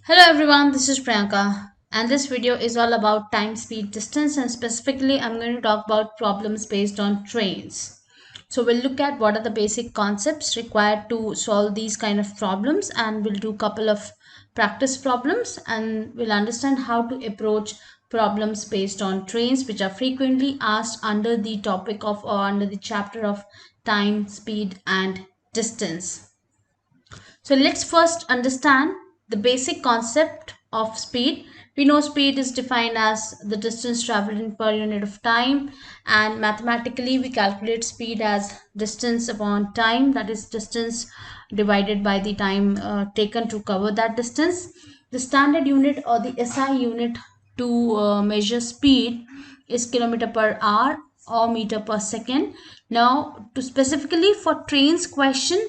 Hello everyone, this is Priyanka and this video is all about time, speed, distance, and specifically I'm going to talk about problems based on trains. So we'll look at what are the basic concepts required to solve these kind of problems, and we'll do a couple of practice problems, and we'll understand how to approach problems based on trains which are frequently asked under the topic of or under the chapter of time, speed and distance. So let's first understand the basic concept of speed. We know speed is defined as the distance traveled in per unit of time, and mathematically we calculate speed as distance upon time, that is distance divided by the time taken to cover that distance. The standard unit or the SI unit to measure speed is kilometer per hour or meter per second. Now to specifically for trains question,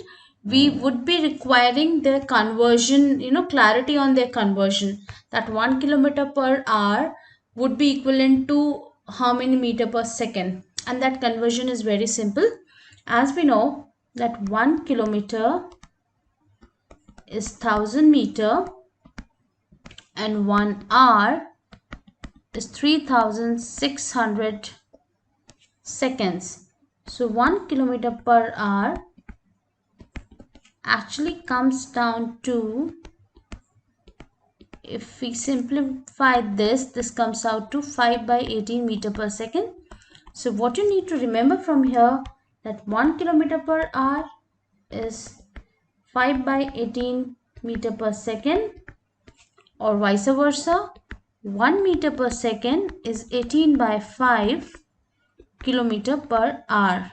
we would be requiring their conversion, clarity on their conversion, that 1 kilometer per hour would be equivalent to how many meter per second, and that conversion is very simple. As we know that 1 kilometer is 1000 meter and 1 hour is 3600 seconds. So 1 kilometer per hour actually comes down to, if we simplify this comes out to 5 by 18 meter per second. So what you need to remember from here, that 1 kilometer per hour is 5 by 18 meter per second, or vice versa, 1 meter per second is 18 by 5 kilometer per hour.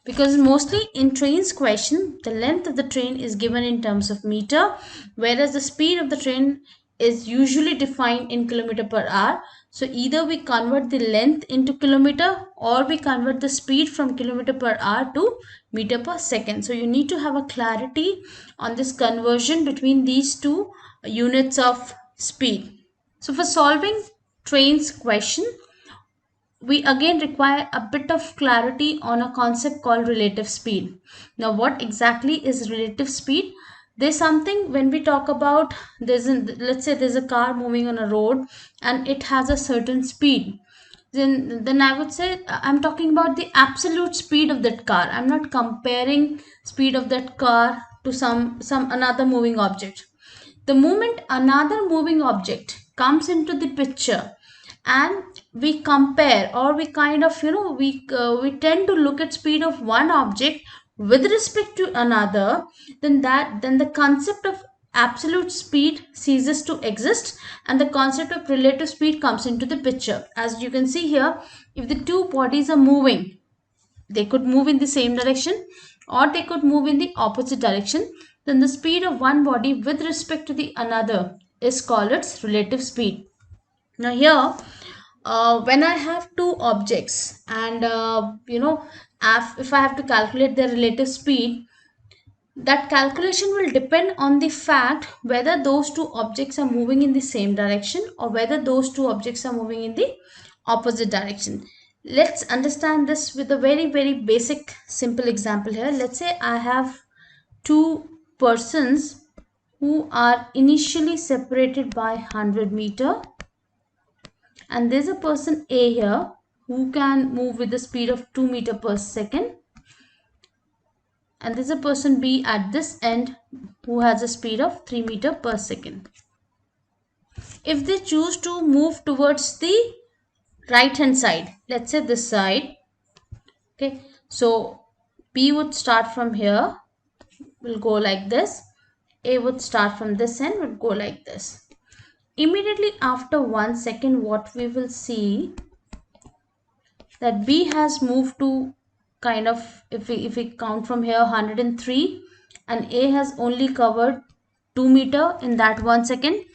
Because mostly in trains question, the length of the train is given in terms of meter, whereas the speed of the train is usually defined in kilometer per hour. So either we convert the length into kilometer, or we convert the speed from kilometer per hour to meter per second. So you need to have a clarity on this conversion between these two units of speed. So for solving trains question, we again require a bit of clarity on a concept called relative speed. Now, what exactly is relative speed? There's something when we talk about, let's say there's a car moving on a road and it has a certain speed. Then I would say I'm talking about the absolute speed of that car. I'm not comparing speed of that car to some another moving object. The moment another moving object comes into the picture and we compare, or we kind of we tend to look at speed of one object with respect to another, then the concept of absolute speed ceases to exist and the concept of relative speed comes into the picture. As you can see here, if the two bodies are moving, they could move in the same direction or they could move in the opposite direction, then the speed of one body with respect to the another is called its relative speed. Now here, when I have two objects and if I have to calculate their relative speed, that calculation will depend on the fact whether those two objects are moving in the same direction or whether those two objects are moving in the opposite direction. Let's understand this with a very basic simple example here. Let's say I have two persons who are initially separated by 100 meter, and there's a person A here who can move with the speed of 2 meter per second, and there's a person B at this end who has a speed of 3 meter per second. If they choose to move towards the right hand side, let's say this side, okay, so B would start from here, will go like this. A would start from this end, would go like this. Immediately after 1 second, what we will see, that B has moved to kind of, if we count from here, 103, and A has only covered 2 meter in that 1 second.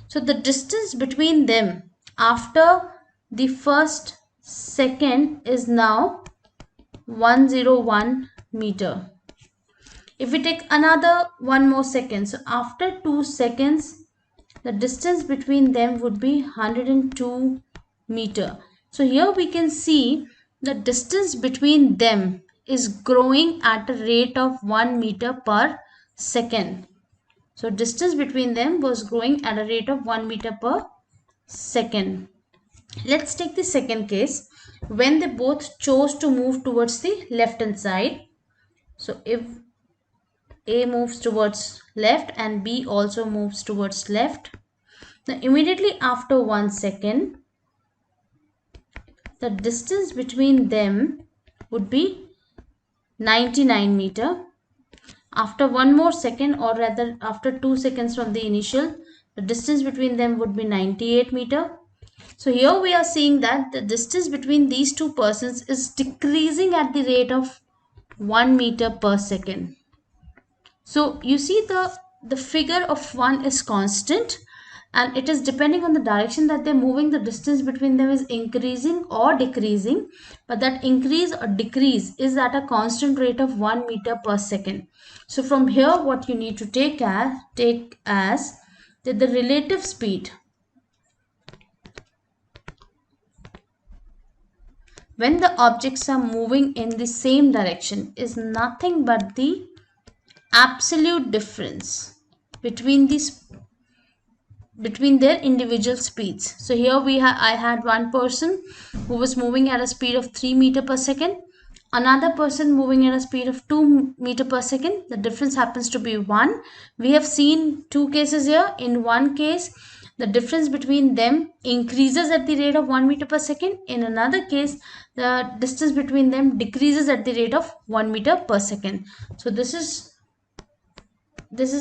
So the distance between them after the first second is now 101 meter. If we take another one more second, so after 2 seconds, the distance between them would be 102 meter. So here we can see the distance between them is growing at a rate of 1 meter per second. So distance between them was growing at a rate of 1 meter per second. Let's take the second case when they both chose to move towards the left hand side. So if A moves towards left and B also moves towards left, now immediately after 1 second, the distance between them would be 99 meter. After one more second, or rather after 2 seconds from the initial, the distance between them would be 98 meter. So here we are seeing that the distance between these two persons is decreasing at the rate of 1 meter per second. So you see the figure of 1 is constant, and it is depending on the direction that they're moving. The distance between them is increasing or decreasing, but that increase or decrease is at a constant rate of 1 meter per second. So from here what you need to take as that the relative speed when the objects are moving in the same direction is nothing but the absolute difference between their individual speeds. So here I had one person who was moving at a speed of 3 meter per second, another person moving at a speed of 2 meter per second. The difference happens to be 1. We have seen two cases here. In one case, the difference between them increases at the rate of 1 meter per second. In another case, the distance between them decreases at the rate of 1 meter per second. So this is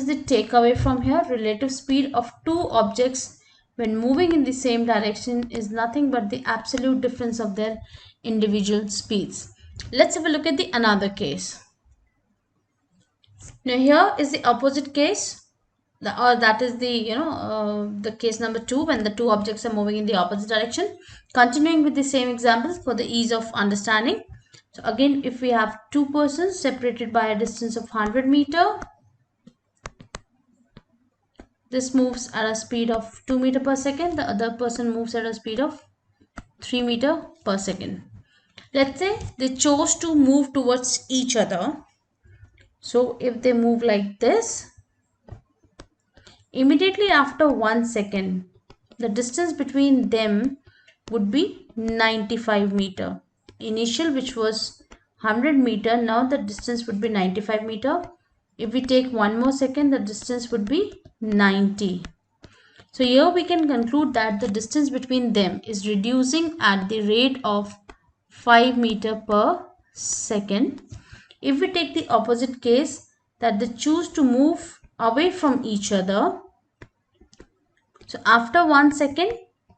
the takeaway from here. Relative speed of two objects when moving in the same direction is nothing but the absolute difference of their individual speeds. Let's have a look at the another case. Now here is the opposite case, or that is the case number 2, when the two objects are moving in the opposite direction. Continuing with the same examples for the ease of understanding. So again, if we have two persons separated by a distance of 100 meter, this moves at a speed of 2 meter per second. The other person moves at a speed of 3 meter per second. Let's say they chose to move towards each other. So if they move like this, immediately after 1 second, the distance between them would be 95 meter. Initial, which was 100 meter, now the distance would be 95 meter. If we take one more second, the distance would be 90. So here we can conclude that the distance between them is reducing at the rate of 5 meter per second. If we take the opposite case, that they choose to move away from each other, so after 1 second,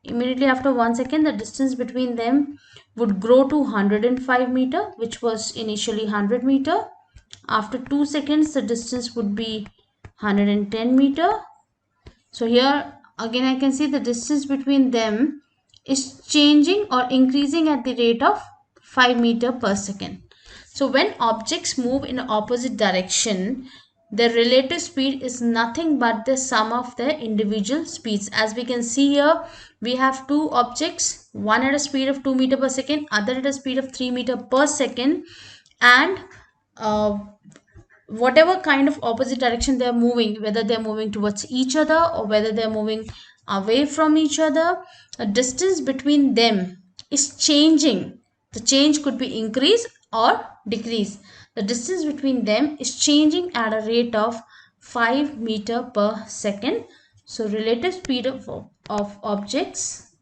immediately after 1 second, the distance between them would grow to 105 meter, which was initially 100 meter. After 2 seconds, the distance would be 110 meter. So here again I can see the distance between them is changing or increasing at the rate of 5 meter per second. So when objects move in opposite direction, their relative speed is nothing but the sum of their individual speeds. As we can see here, we have two objects, one at a speed of 2 meter per second, other at a speed of 3 meter per second, and whatever kind of opposite direction they are moving, whether they are moving towards each other or whether they are moving away from each other, the distance between them is changing. The change could be increase or decrease. The distance between them is changing at a rate of 5 meter per second. So relative speed of objects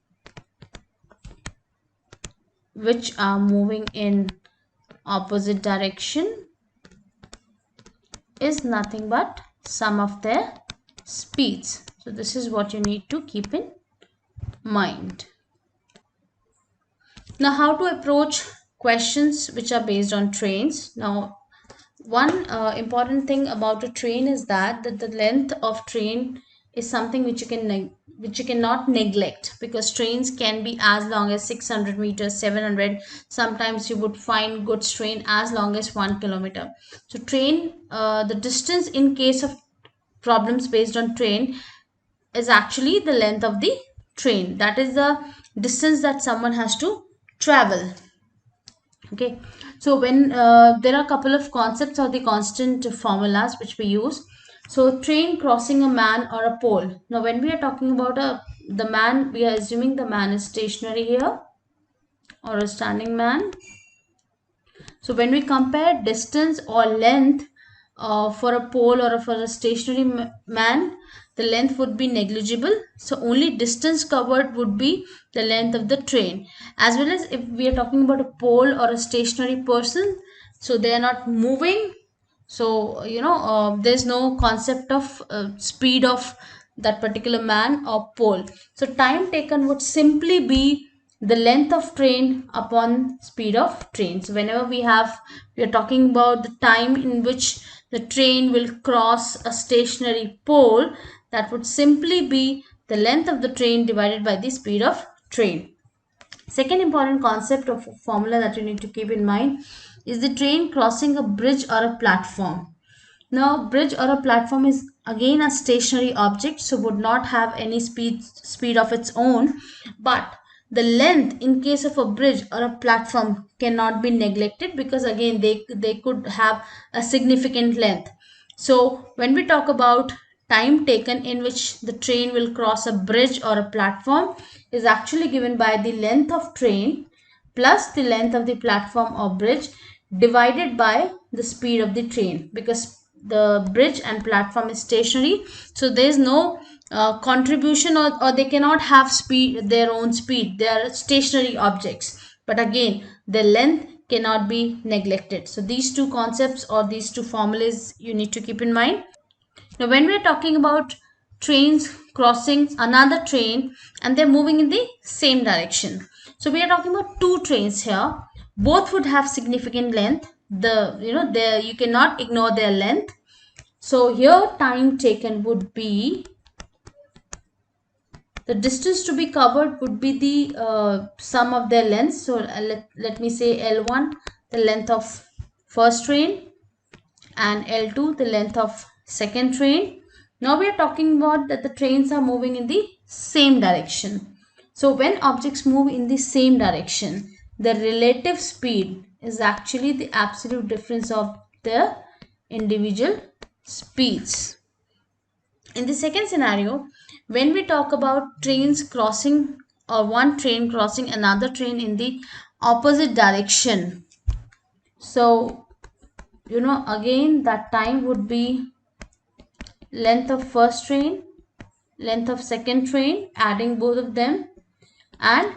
which are moving in opposite direction is nothing but sum of their speeds. So this is what you need to keep in mind. Now, how to approach questions which are based on trains. Now, one important thing about a train is that the length of train is something which you cannot neglect, because trains can be as long as 600 meters, 700. Sometimes you would find goods train as long as 1 kilometer. So train, the distance in case of problems based on train is actually the length of the train. That is the distance that someone has to travel. Okay, so when there are a couple of concepts or the constant formulas which we use. So train crossing a man or a pole. Now when we are talking about the man, we are assuming the man is stationary here, or a standing man. So when we compare distance or length for a pole or for a stationary man, the length would be negligible. So only distance covered would be the length of the train. As well as if we are talking about a pole or a stationary person, so they are not moving. So there's no concept of speed of that particular man or pole. So time taken would simply be the length of train upon speed of train. So whenever we are talking about the time in which the train will cross a stationary pole, that would simply be the length of the train divided by the speed of train. Second important concept of formula that you need to keep in mind is the train crossing a bridge or a platform. Now, bridge or a platform is again a stationary object, so would not have any speed of its own, but the length in case of a bridge or a platform cannot be neglected, because again they could have a significant length. So when we talk about time taken in which the train will cross a bridge or a platform is actually given by the length of train plus the length of the platform or bridge divided by the speed of the train, because the bridge and platform is stationary, so there is no contribution, or they cannot have speed, their own speed, they are stationary objects, but again the length cannot be neglected. So these two concepts or these two formulas you need to keep in mind. Now when we are talking about trains crossing another train and they're moving in the same direction, so we are talking about two trains here, both would have significant length, you cannot ignore their length. So here time taken would be the distance to be covered would be the sum of their lengths. So let me say L1 the length of first train and L2 the length of second train. Now we are talking about that the trains are moving in the same direction. So when objects move in the same direction, the relative speed is actually the absolute difference of the individual speeds. In the second scenario, when we talk about trains crossing, or one train crossing another train in the opposite direction, so again that time would be length of first train, length of second train, adding both of them, and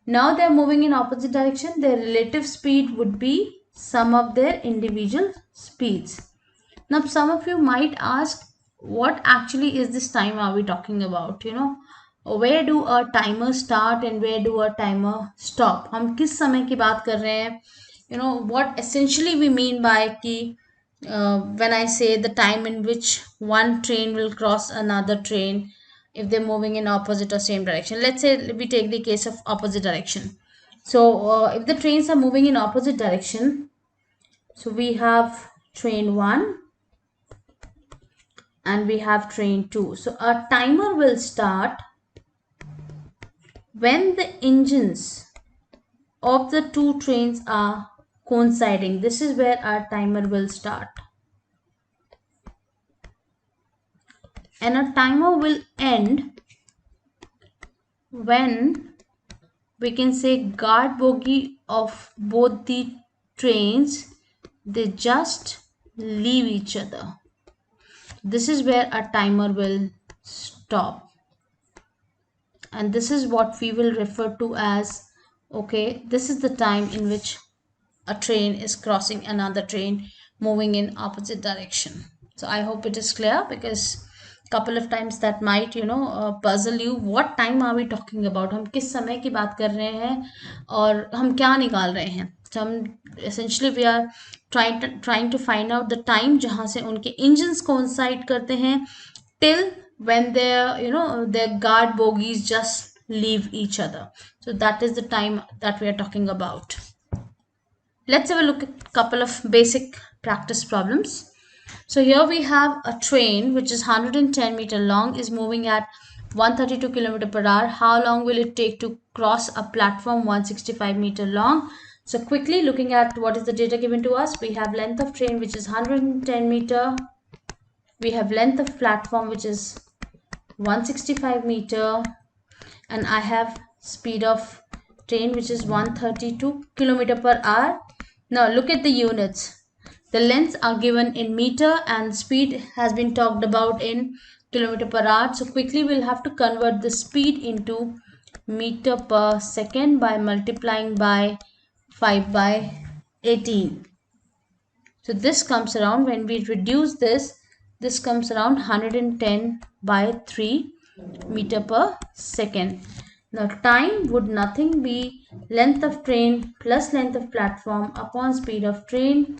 now they are moving in opposite direction, their relative speed would be sum of their individual speeds. Now some of you might ask, what actually is this time are we talking about? Where do a timer start and where do a timer stop? हम किस समय की बात कर रहे हैं? What essentially we mean by कि when I say the time in which one train will cross another train if they're moving in opposite or same direction. Let's say we take the case of opposite direction. So if the trains are moving in opposite direction, so we have train 1 and we have train 2. So our timer will start when the engines of the two trains are coinciding. This is where our timer will start. And our timer will end when we can say guard bogie of both the trains, they just leave each other. This is where our timer will stop. And this is what we will refer to as, okay, this is the time in which a train is crossing another train moving in opposite direction. So I hope it is clear, because couple of times that might puzzle you, what time are we talking about, हम किस समय की बात कर रहे हैं और हम क्या निकाल रहे हैं. So हम essentially we are trying to find out the time जहाँ से उनके engines coincide करते हैं till when their guard bogies just leave each other. So that is the time that we are talking about. Let's have a look at a couple of basic practice problems. So here we have a train which is 110 meter long, is moving at 132 kilometer per hour. How long will it take to cross a platform 165 meter long? So quickly looking at what is the data given to us, we have length of train which is 110 meter, we have length of platform which is 165 meter, and I have speed of train which is 132 kilometer per hour. Now look at the units. The lengths are given in meter and speed has been talked about in kilometer per hour. So quickly we'll have to convert the speed into meter per second by multiplying by 5 by 18. So this comes around, when we reduce this comes around 110 by 3 meter per second. Now time would nothing be length of train plus length of platform upon speed of train.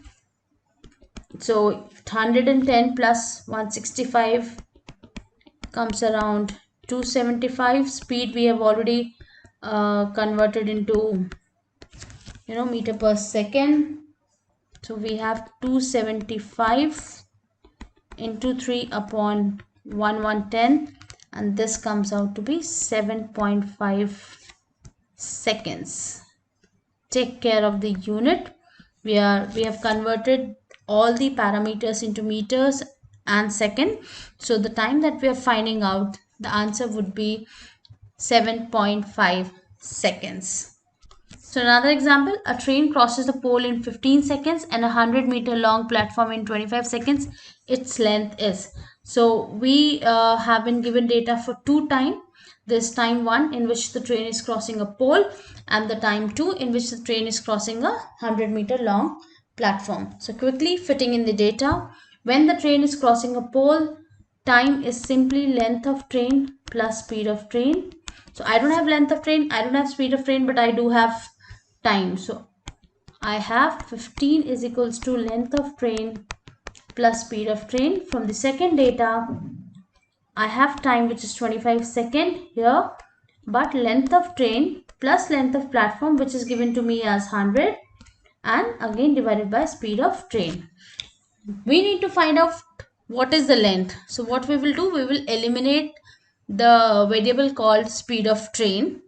So 110 plus 165 comes around 275. Speed we have already converted into meter per second. So we have 275 into 3 upon 110, and this comes out to be 7.5 seconds. Take care of the unit. We have converted all the parameters into meters and second. So the time that we are finding out, the answer would be 7.5 seconds. So another example, a train crosses the pole in 15 seconds and a 100-meter long platform in 25 seconds. Its length is. So we have been given data for two time. This time 1 in which the train is crossing a pole, and the time 2 in which the train is crossing a 100-meter long platform. So quickly fitting in the data. When the train is crossing a pole, time is simply length of train plus speed of train. So I don't have length of train, I don't have speed of train, but I do have time. So I have 15 is equals to length of train plus speed of train. From the second data, I have time which is 25 seconds here, but length of train plus length of platform which is given to me as 100, and again divided by speed of train. We need to find out what is the length. So what we will do, we will eliminate the variable called speed of train,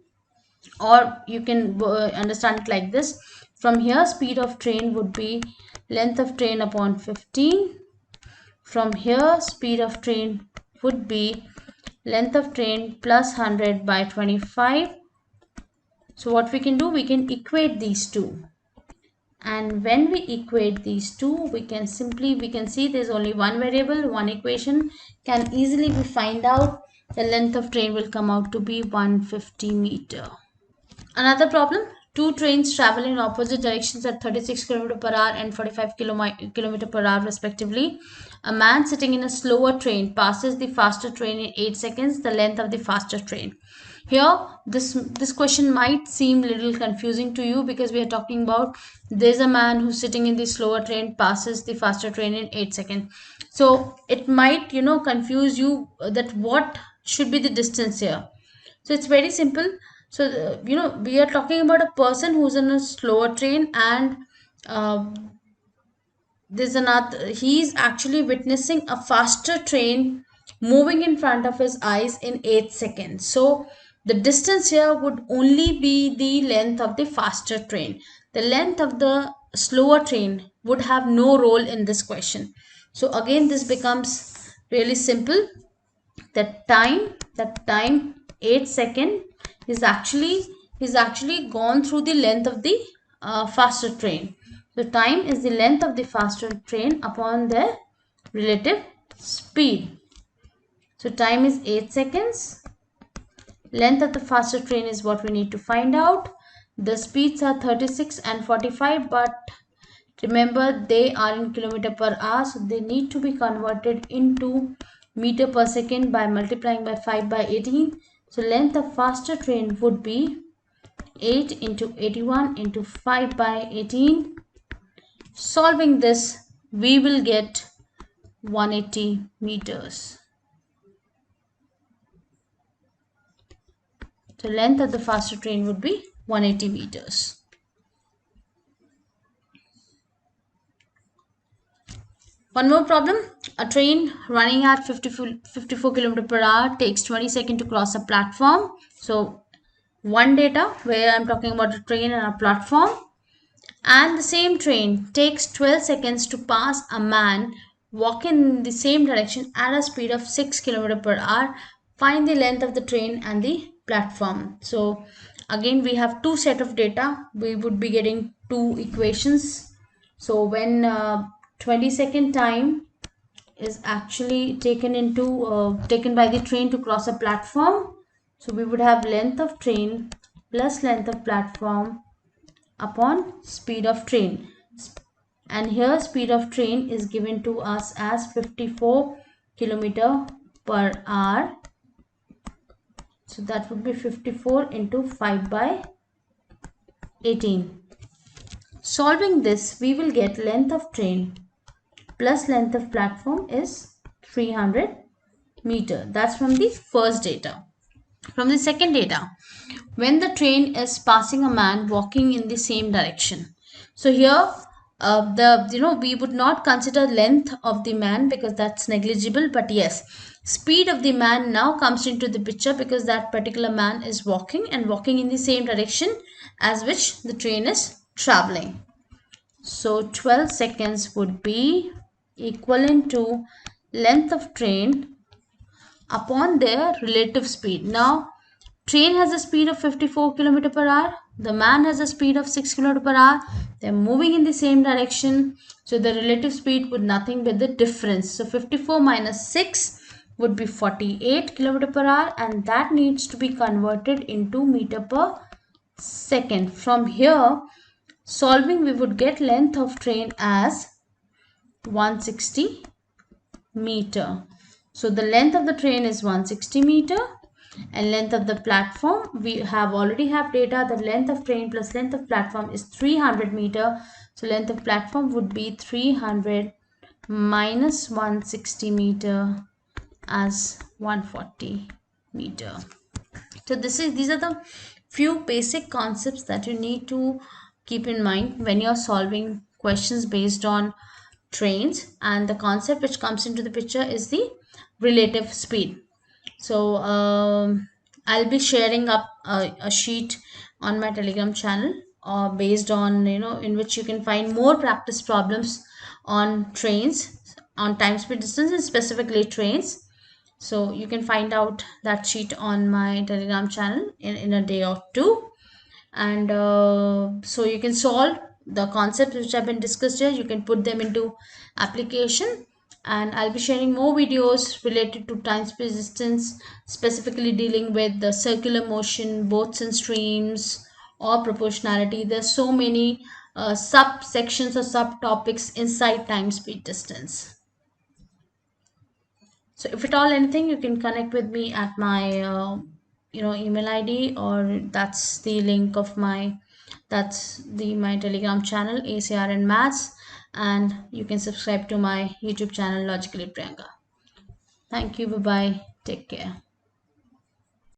or you can understand it like this. From here, speed of train would be length of train upon 15. From here, speed of train would be length of train plus 100 by 25. So what we can do, we can equate these two. And when we equate these two, we can see there's only one variable, one equation. Can easily be find out the length of train will come out to be 150 meter. Another problem, two trains travel in opposite directions at 36 km per hour and 45 km per hour respectively. A man sitting in a slower train passes the faster train in 8 seconds, the length of the faster train. Here, this question might seem little confusing to you, because we are talking about there's a man who's sitting in the slower train passes the faster train in 8 seconds. So it might, confuse you that what should be the distance here. So it's very simple. So we are talking about a person who's in a slower train, and uh, there's another, he's actually witnessing a faster train moving in front of his eyes in 8 seconds. So the distance here would only be the length of the faster train. The length of the slower train would have no role in this question. So again, this becomes really simple. That time 8 second is actually gone through the length of the faster train. So time is the length of the faster train upon their relative speed. So time is 8 seconds. Length of the faster train is what we need to find out. The speeds are 36 and 45, but remember they are in kilometer per hour, so they need to be converted into meter per second by multiplying by 5 by 18. So length of faster train would be 8 into 81 into 5 by 18. Solving this, we will get 180 meters. So length of the faster train would be 180 meters. One more problem. A train running at 54 km per hour takes 20 seconds to cross a platform. So one data where I'm talking about a train and a platform. And the same train takes 12 seconds to pass a man walk in the same direction at a speed of 6 km per hour. Find the length of the train and the platform. So again we have two set of data. We would be getting two equations. So when 20-second time is actually taken by the train to cross a platform, so we would have length of train plus length of platform upon speed of train, and here speed of train is given to us as 54 kilometer per hour. So that would be 54 into 5 by 18. Solving this, we will get length of train plus length of platform is 300 meter. That's from the first data. From the second data, when the train is passing a man walking in the same direction. So here we would not consider length of the man because that's negligible, but yes, speed of the man now comes into the picture because that particular man is walking in the same direction as which the train is traveling. So 12 seconds would be equivalent to length of train upon their relative speed. Now train has a speed of 54 km per hour. The man has a speed of 6 km per hour. They're moving in the same direction. So the relative speed would nothing but the difference. So 54 minus 6 would be 48 km per hour, and that needs to be converted into meter per second. From here, solving, we would get length of train as 160 meter. So the length of the train is 160 meter, and length of the platform, we have already have data that length of train plus length of platform is 300 meter. So length of platform would be 300 minus 160 meter as 140 meter. So these are the few basic concepts that you need to keep in mind when you're solving questions based on trains, and the concept which comes into the picture is the relative speed. So I'll be sharing up a sheet on my Telegram channel based on, in which you can find more practice problems on trains, on time, speed, distance, and specifically trains. So you can find out that sheet on my Telegram channel in a day or two. And so you can solve the concepts which have been discussed here. You can put them into application, and I'll be sharing more videos related to time space distance, specifically dealing with the circular motion, boats and streams, or proportionality. There's so many subsections or subtopics inside time speed distance. So if at all anything, you can connect with me at my email ID, or that's the link of my my Telegram channel, ACRN Maths, and you can subscribe to my YouTube channel, Logically Priyanka. Thank you. Bye bye. Take care.